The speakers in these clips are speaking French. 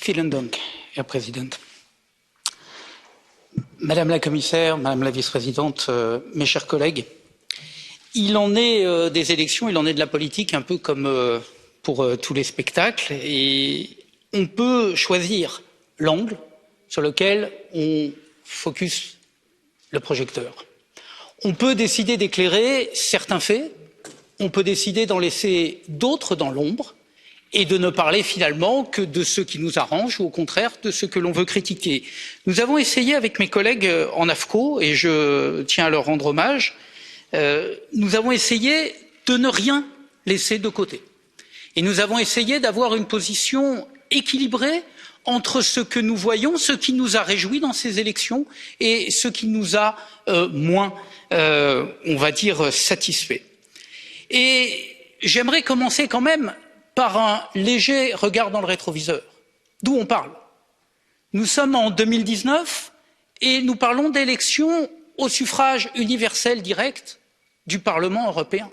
Vielen Dank, Herr Präsident. Madame la commissaire, Madame la vice-présidente, mes chers collègues, il en est des élections, il en est de la politique, un peu comme pour tous les spectacles, et on peut choisir l'angle sur lequel on focus le projecteur. On peut décider d'éclairer certains faits, on peut décider d'en laisser d'autres dans l'ombre, et de ne parler finalement que de ce qui nous arrange ou au contraire de ce que l'on veut critiquer. Nous avons essayé avec mes collègues en AFCO, et je tiens à leur rendre hommage, nous avons essayé de ne rien laisser de côté. Et nous avons essayé d'avoir une position équilibrée entre ce que nous voyons, ce qui nous a réjouis dans ces élections et ce qui nous a moins, on va dire, satisfaits. Et j'aimerais commencer quand même par un léger regard dans le rétroviseur. D'où on parle? Nous sommes en 2019 et nous parlons d'élections au suffrage universel direct du Parlement européen.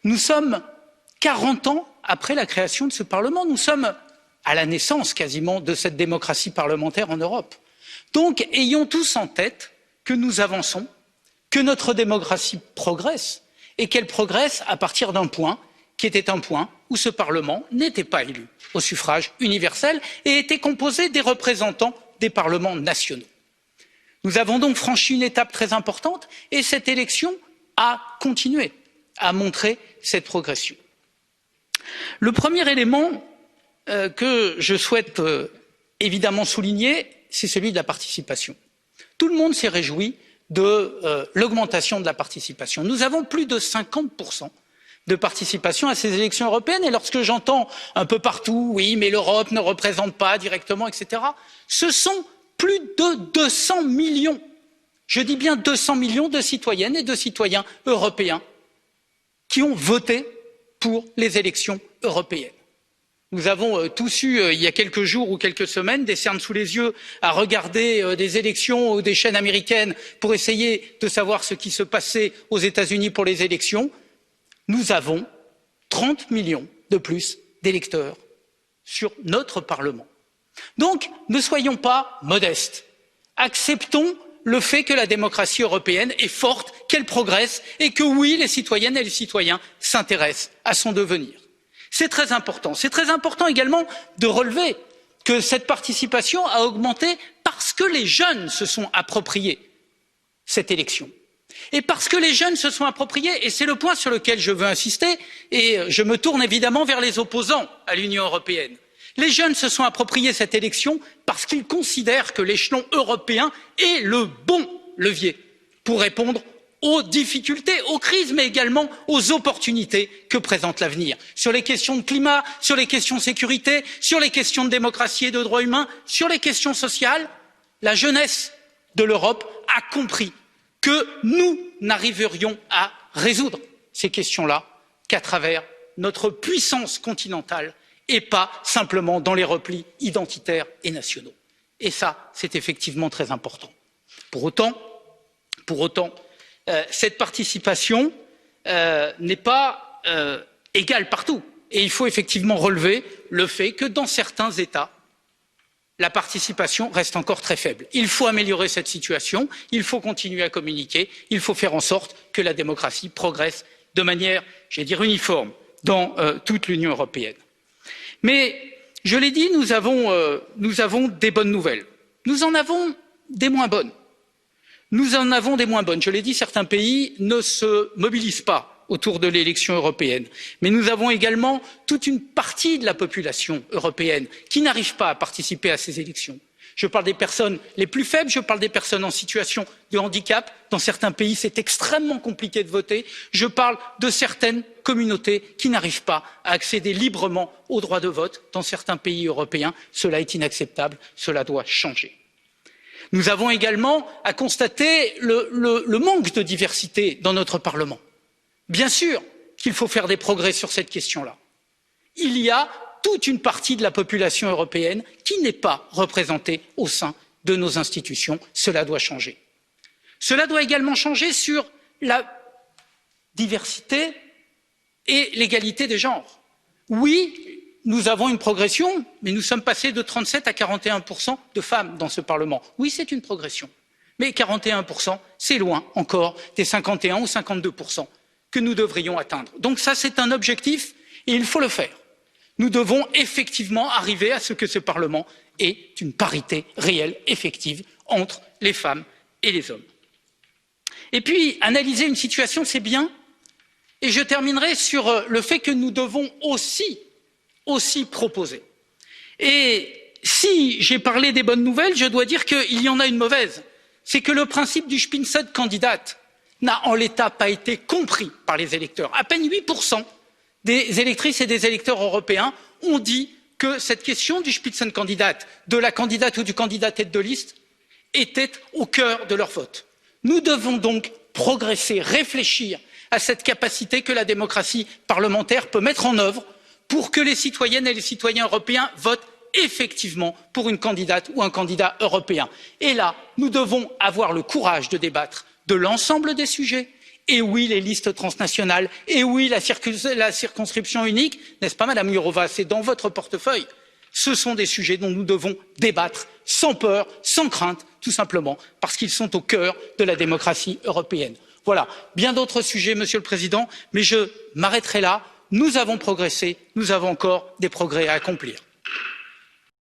Nous sommes 40 ans après la création de ce Parlement. Nous sommes à la naissance quasiment de cette démocratie parlementaire en Europe. Donc, ayons tous en tête que nous avançons, que notre démocratie progresse et qu'elle progresse à partir d'un point qui était un point où ce Parlement n'était pas élu au suffrage universel et était composé des représentants des parlements nationaux. Nous avons donc franchi une étape très importante et cette élection a continué à montrer cette progression. Le premier élément que je souhaite évidemment souligner, c'est celui de la participation. Tout le monde s'est réjoui de l'augmentation de la participation. Nous avons plus de 50% de participation à ces élections européennes et lorsque j'entends un peu partout, oui, mais l'Europe ne représente pas directement, etc., ce sont plus de 200 millions, je dis bien 200 millions de citoyennes et de citoyens européens qui ont voté pour les élections européennes. Nous avons tous eu, il y a quelques jours ou quelques semaines, des cernes sous les yeux à regarder des élections ou des chaînes américaines pour essayer de savoir ce qui se passait aux États-Unis pour les élections. Nous avons 30 millions de plus d'électeurs sur notre Parlement. Donc, ne soyons pas modestes. Acceptons le fait que la démocratie européenne est forte, qu'elle progresse et que oui, les citoyennes et les citoyens s'intéressent à son devenir. C'est très important. C'est très important également de relever que cette participation a augmenté parce que les jeunes se sont appropriés cette élection. Et parce que les jeunes se sont appropriés, et c'est le point sur lequel je veux insister, et je me tourne évidemment vers les opposants à l'Union européenne. Les jeunes se sont appropriés cette élection parce qu'ils considèrent que l'échelon européen est le bon levier pour répondre aux difficultés, aux crises, mais également aux opportunités que présente l'avenir. Sur les questions de climat, sur les questions de sécurité, sur les questions de démocratie et de droits humains, sur les questions sociales, la jeunesse de l'Europe a compris que nous n'arriverions à résoudre ces questions-là qu'à travers notre puissance continentale et pas simplement dans les replis identitaires et nationaux. Et ça, c'est effectivement très important. Pour autant, cette participation n'est pas égale partout. Et il faut effectivement relever le fait que dans certains États, la participation reste encore très faible. Il faut améliorer cette situation, il faut continuer à communiquer, il faut faire en sorte que la démocratie progresse de manière, j'allais dire, uniforme dans toute l'Union européenne. Mais, je l'ai dit, nous avons des bonnes nouvelles. Nous en avons des moins bonnes. Je l'ai dit, certains pays ne se mobilisent pas autour de l'élection européenne. Mais nous avons également toute une partie de la population européenne qui n'arrive pas à participer à ces élections. Je parle des personnes les plus faibles, je parle des personnes en situation de handicap. Dans certains pays, c'est extrêmement compliqué de voter. Je parle de certaines communautés qui n'arrivent pas à accéder librement au droit de vote dans certains pays européens. Cela est inacceptable, cela doit changer. Nous avons également à constater le manque de diversité dans notre Parlement. Bien sûr qu'il faut faire des progrès sur cette question-là. Il y a toute une partie de la population européenne qui n'est pas représentée au sein de nos institutions. Cela doit changer. Cela doit également changer sur la diversité et l'égalité des genres. Oui, nous avons une progression, mais nous sommes passés de 37 à 41% de femmes dans ce Parlement. Oui, c'est une progression. Mais 41%, c'est loin encore des 51 ou 52% que nous devrions atteindre. Donc ça, c'est un objectif et il faut le faire. Nous devons effectivement arriver à ce que ce Parlement ait une parité réelle, effective, entre les femmes et les hommes. Et puis, analyser une situation, c'est bien. Et je terminerai sur le fait que nous devons aussi proposer. Et si j'ai parlé des bonnes nouvelles, je dois dire qu'il y en a une mauvaise. C'est que le principe du Spitzenkandidat n'a en l'état pas été compris par les électeurs. À peine 8% des électrices et des électeurs européens ont dit que cette question du Spitzenkandidat, de la candidate ou du candidat tête de liste, était au cœur de leur vote. Nous devons donc progresser, réfléchir à cette capacité que la démocratie parlementaire peut mettre en œuvre pour que les citoyennes et les citoyens européens votent effectivement pour une candidate ou un candidat européen. Et là, nous devons avoir le courage de débattre de l'ensemble des sujets. Et oui, les listes transnationales, et oui, la circonscription unique, n'est-ce pas, Madame Jourová, c'est dans votre portefeuille. Ce sont des sujets dont nous devons débattre sans peur, sans crainte, tout simplement parce qu'ils sont au cœur de la démocratie européenne. Voilà, bien d'autres sujets, Monsieur le Président, mais je m'arrêterai là. Nous avons progressé, nous avons encore des progrès à accomplir.